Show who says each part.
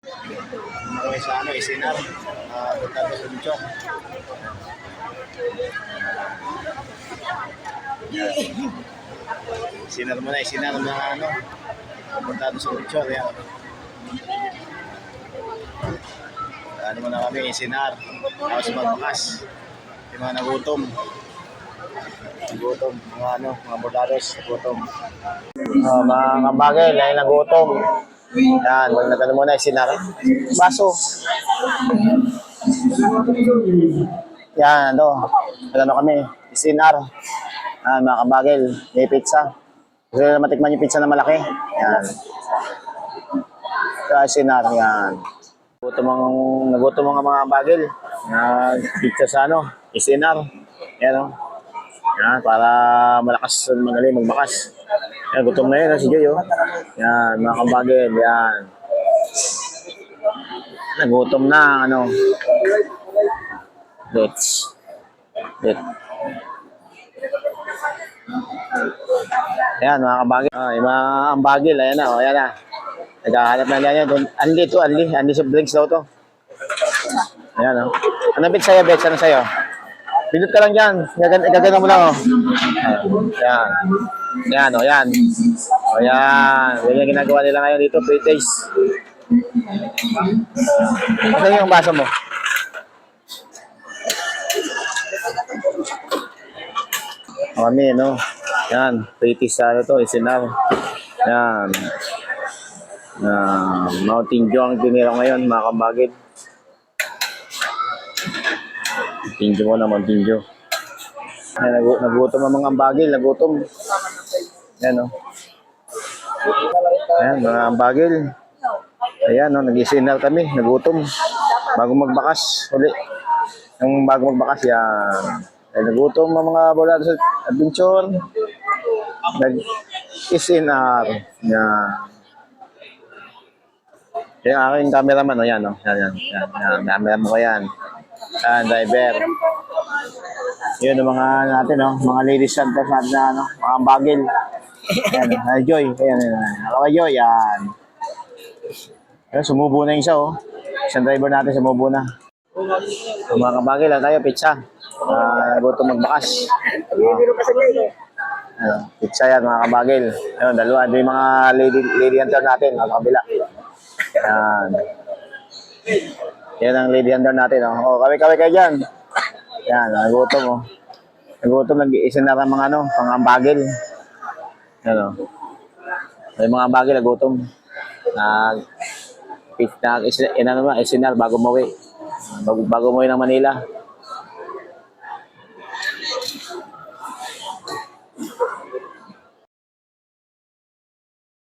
Speaker 1: Kami sa Isinar. Punta ko sa Bichon. Isinar mo na, Isinar na punta ko sa Bichon. Yan. Ano mo na kami, Isinar. Tapos magbakas. Yung mga nagutom. Nagutom. Mga bordados, nagutom. Mga kabagay, lain nagutom. Yan, magnagan muna Isinar. Baso. Yan, nagano kami, Isinar. Mga kabagay, may pizza. Gusto na matikman yung pizza na malaki. Yan. Sa Isinar, yan. Nagutom mga bagel. Pizza sa Isinar. Yan, yan, para malakas, magaling magbakas. Yan, gutom na yun, si Joy, Yan, mga kabagel, yan. Nagutom na, Let's. Yan, mga kabagel. Yung mga ambagel, ayan na, ayan na. Naghahanap na yan. Anli soft drinks daw to. Ayan, Ano bit sa'yo, Bet? Ano sa'yo? Bidot ka lang dyan. Gagana mo lang, Yan. Yan, yan. Yan. Yan yung ginagawa nila ngayon dito, pre-taste. Saan yung baso mo? Kami, Yan. Pre-taste sa ito, Isinar. Yan. Mountain Dew ang tinira ngayon, mga kabagid. Mountain Dew. Nagutom ang mga ambagil, nagutom. Yan, Ayan, mga ambagil. Ayan, nag-isinar kami, nagutom. Bago magbakas, uli. Yung bago magbakas, yan. Ay, nagutom ang mga bola sa adventure. Nag-isinar. Yan. Yung aking cameraman, yan. Yan. Cameraman ko yan. Yan, driver. Yun ang mga natin, mga ladies center natin na, mga ambagil. Yan, Joy. Ayan. Joy, yan. Ayan, sumubo na yung isa, Isang driver natin, sumubo na. Mga kabagil, tayo, pizza. Gusto magbakas. Pizza yan, mga kabagil. Ayun, dalawa. Ito yung mga lady hunter natin, mga kabila. Yan. Yan ang lady hunter natin, kaway kayo dyan. Yan, nagutom, Nagutom, nag-isinar ang mga, pang-ambagil. Yan, Yung mga ambagil, nagutom. Isinar bago umuwi. Bago umuwi ng Manila.